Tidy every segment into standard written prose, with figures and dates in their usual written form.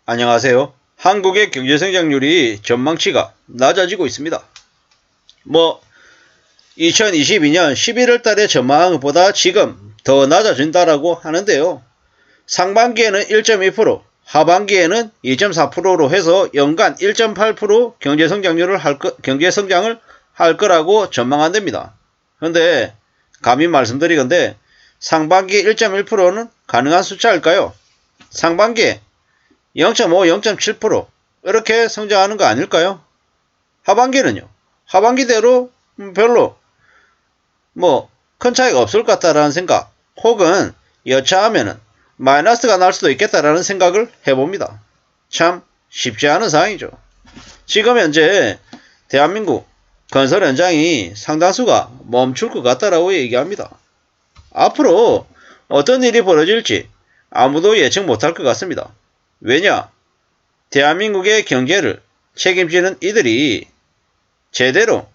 안녕하세요. 한국의 경제성장률이 전망치가 낮아지고 있습니다. 2022년 11월 달의 전망보다 지금 더 낮아진다라고 하는데요. 상반기에는 1.2%, 하반기에는 2.4%로 해서 연간 1.8% 경제성장을 할 거라고 전망한답니다. 그런데 감히 말씀드리건데 상반기 1.1%는 가능한 숫자일까요? 상반기에 0.5, 0.7% 이렇게 성장하는 거 아닐까요? 하반기는요. 하반기대로 별로 큰 차이가 없을 것 같다라는 생각, 혹은 여차하면은 마이너스가 날 수도 있겠다라는 생각을 해봅니다. 참 쉽지 않은 상황이죠. 지금 현재 대한민국 건설 현장이 상당수가 멈출 것 같다라고 얘기합니다. 앞으로 어떤 일이 벌어질지 아무도 예측 못할 것 같습니다. 왜냐? 대한민국의 경제를 책임지는 이들이 제대로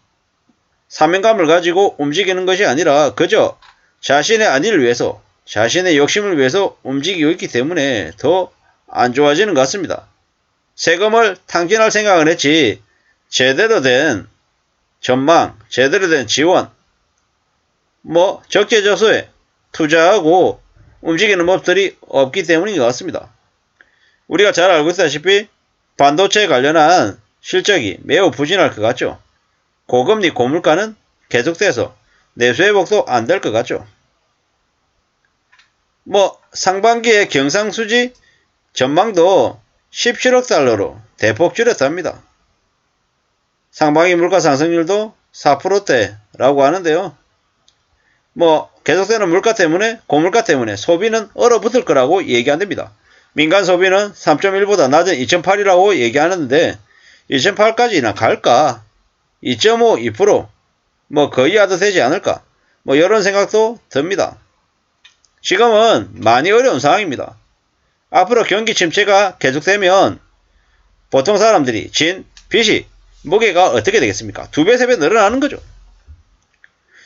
사명감을 가지고 움직이는 것이 아니라 그저 자신의 안위를 위해서, 자신의 욕심을 위해서 움직이고 있기 때문에 더 안 좋아지는 것 같습니다. 세금을 탕진할 생각을 했지 제대로 된 전망, 제대로 된 지원, 적재적소에 투자하고 움직이는 법들이 없기 때문인 것 같습니다. 우리가 잘 알고 있다시피 반도체에 관련한 실적이 매우 부진할 것 같죠. 고금리 고물가는 계속돼서 내수 회복도 안 될 것 같죠. 상반기에 경상수지 전망도 17억 달러로 대폭 줄였답니다. 상반기 물가 상승률도 4%대라고 하는데요. 계속되는 물가 때문에, 고물가 때문에 소비는 얼어붙을 거라고 얘기한답니다. 민간 소비는 3.1보다 낮은 2.8이라고 얘기하는데 2.8까지나 갈까? 2.5, 2%, 거의 와도 되지 않을까? 이런 생각도 듭니다. 지금은 많이 어려운 상황입니다. 앞으로 경기 침체가 계속되면 보통 사람들이 진 빚이 무게가 어떻게 되겠습니까? 2배, 3배 늘어나는 거죠.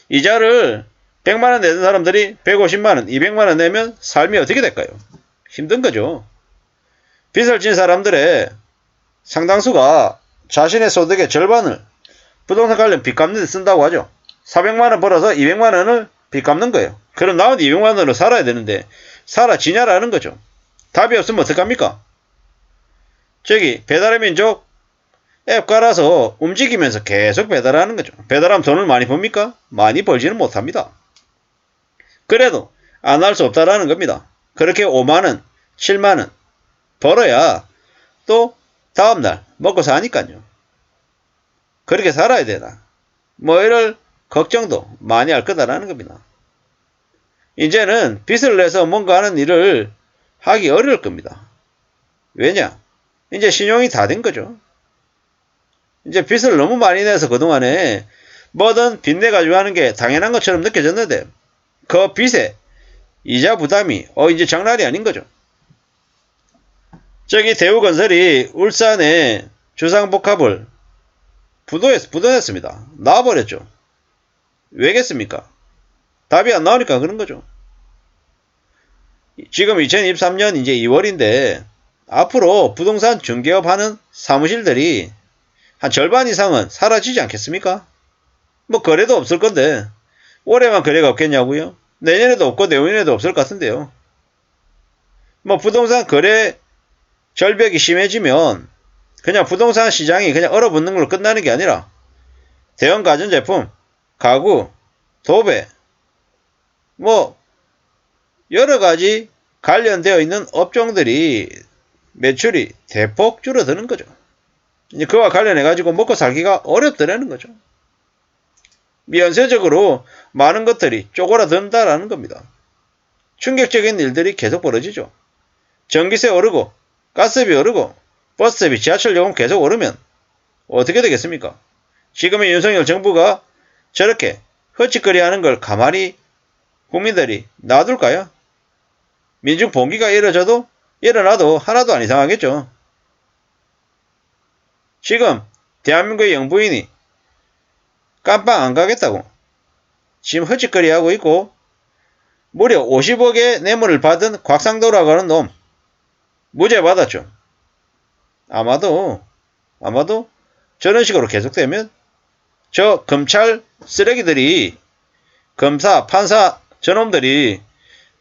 이자를 100만원 내는 사람들이 150만원, 200만원 내면 삶이 어떻게 될까요? 힘든 거죠. 빚을 진 사람들의 상당수가 자신의 소득의 절반을 부동산 관련 빚 갚는 데 쓴다고 하죠. 400만원 벌어서 200만원을 빚 갚는 거예요. 그럼 나온 200만원으로 살아야 되는데 살아지냐라는 거죠. 답이 없으면 어떡합니까? 배달의 민족 앱 깔아서 움직이면서 계속 배달하는 거죠. 배달하면 돈을 많이 법니까? 많이 벌지는 못합니다. 그래도 안 할 수 없다라는 겁니다. 그렇게 5만원, 7만원 벌어야 또 다음날 먹고 사니까요. 그렇게 살아야 되나? 이럴 걱정도 많이 할 거다라는 겁니다. 이제는 빚을 내서 뭔가 하는 일을 하기 어려울 겁니다. 왜냐? 이제 신용이 다 된 거죠. 이제 빚을 너무 많이 내서 그동안에 뭐든 빚내가지고 하는 게 당연한 것처럼 느껴졌는데 그 빚에 이자 부담이 이제 장난이 아닌 거죠. 대우건설이 울산에 주상복합을 부도냈습니다. 나와버렸죠. 왜겠습니까? 답이 안 나오니까 그런 거죠. 지금 2023년 이제 2월인데 앞으로 부동산 중개업 하는 사무실들이 한 절반 이상은 사라지지 않겠습니까? 거래도 없을 건데 올해만 거래가 없겠냐고요? 내년에도 없고 내후년에도 없을 것 같은데요. 부동산 거래 절벽이 심해지면 그냥 부동산 시장이 그냥 얼어붙는 걸로 끝나는 게 아니라 대형 가전제품, 가구, 도배, 여러 가지 관련되어 있는 업종들이 매출이 대폭 줄어드는 거죠. 이제 그와 관련해가지고 먹고 살기가 어렵더라는 거죠. 연쇄적으로 많은 것들이 쪼그라든다라는 겁니다. 충격적인 일들이 계속 벌어지죠. 전기세 오르고, 가스비 오르고, 버스비, 지하철 요금 계속 오르면 어떻게 되겠습니까? 지금의 윤석열 정부가 저렇게 헛짓거리하는 걸 가만히 국민들이 놔둘까요? 민중 봉기가 일어나도 하나도 안 이상하겠죠. 지금 대한민국의 영부인이 깜빵 안 가겠다고 지금 헛짓거리하고 있고 무려 50억의 뇌물을 받은 곽상도라고 하는 놈 무죄 받았죠. 아마도 저런 식으로 계속되면 저 검찰 쓰레기들이, 검사, 판사 저놈들이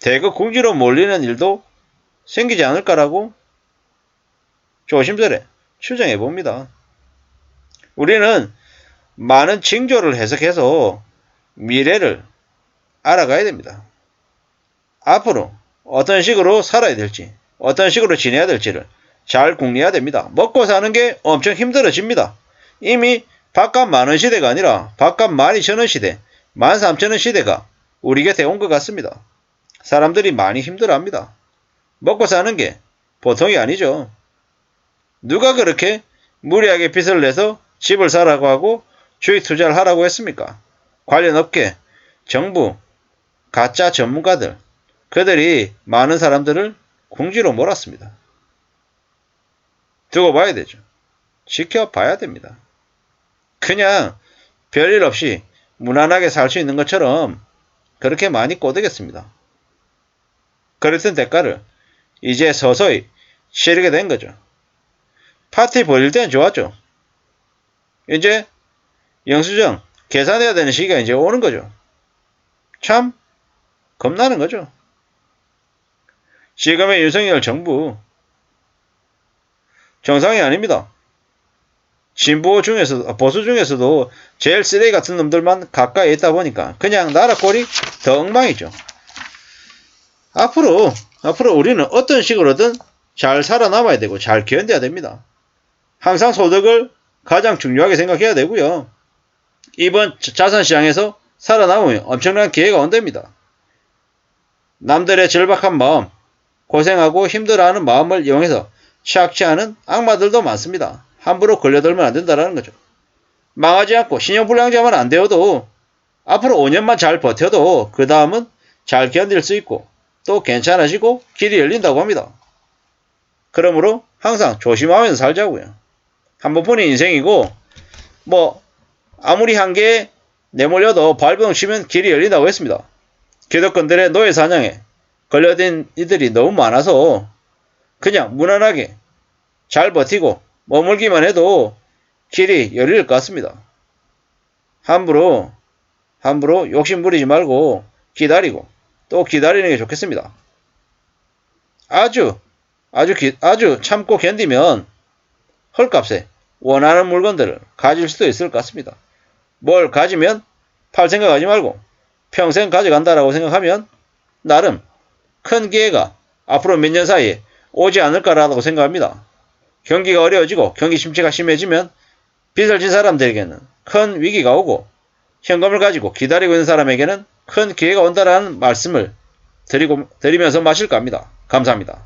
대거 궁지로 몰리는 일도 생기지 않을까라고 조심스레 추정해 봅니다. 우리는 많은 징조를 해석해서 미래를 알아가야 됩니다. 앞으로 어떤 식으로 살아야 될지, 어떤 식으로 지내야 될지를 잘 궁리해야 됩니다. 먹고 사는 게 엄청 힘들어집니다. 이미 밥값 만원 시대가 아니라 밥값 12,000원 시대, 13,000원 시대가 우리 곁에 온 것 같습니다. 사람들이 많이 힘들어합니다. 먹고 사는 게 보통이 아니죠. 누가 그렇게 무리하게 빚을 내서 집을 사라고 하고 주식 투자를 하라고 했습니까? 관련 업계, 정부, 가짜 전문가들, 그들이 많은 사람들을 궁지로 몰았습니다. 두고 봐야 되죠. 지켜봐야 됩니다. 그냥 별일 없이 무난하게 살 수 있는 것처럼 그렇게 많이 꼬드겠습니다. 그랬던 대가를 이제 서서히 치르게 된 거죠. 파티 벌릴 때는 좋았죠. 이제 영수증 계산해야 되는 시기가 이제 오는 거죠. 참 겁나는 거죠. 지금의 윤석열 정부 정상이 아닙니다. 진보 중에서도, 보수 중에서도 제일 쓰레기 같은 놈들만 가까이 있다 보니까 그냥 나라 꼴이 더 엉망이죠. 앞으로 우리는 어떤 식으로든 잘 살아남아야 되고 잘 견뎌야 됩니다. 항상 소득을 가장 중요하게 생각해야 되고요. 이번 자산시장에서 살아남으면 엄청난 기회가 온답니다. 남들의 절박한 마음, 고생하고 힘들어하는 마음을 이용해서 취하는 악마들도 많습니다. 함부로 걸려들면 안 된다는 거죠. 망하지 않고 신용불량자만 안 되어도 앞으로 5년만 잘 버텨도 그 다음은 잘 견딜 수 있고 또 괜찮아지고 길이 열린다고 합니다. 그러므로 항상 조심하면서 살자고요. 한 번뿐인 인생이고 아무리 한계에 내몰려도 발버둥 치면 길이 열린다고 했습니다. 기득권들의 노예 사냥에 걸려든 이들이 너무 많아서 그냥 무난하게 잘 버티고 머물기만 해도 길이 열릴 것 같습니다. 함부로 욕심 부리지 말고 기다리고 또 기다리는 게 좋겠습니다. 아주 참고 견디면 헐값에 원하는 물건들을 가질 수도 있을 것 같습니다. 뭘 가지면 팔 생각하지 말고 평생 가져간다라고 생각하면 나름 큰 기회가 앞으로 몇 년 사이에 오지 않을까라고 생각합니다. 경기가 어려워지고 경기 침체가 심해지면 빚을 진 사람들에게는 큰 위기가 오고 현금을 가지고 기다리고 있는 사람에게는 큰 기회가 온다라는 말씀을 드리면서 마실까 합니다. 감사합니다.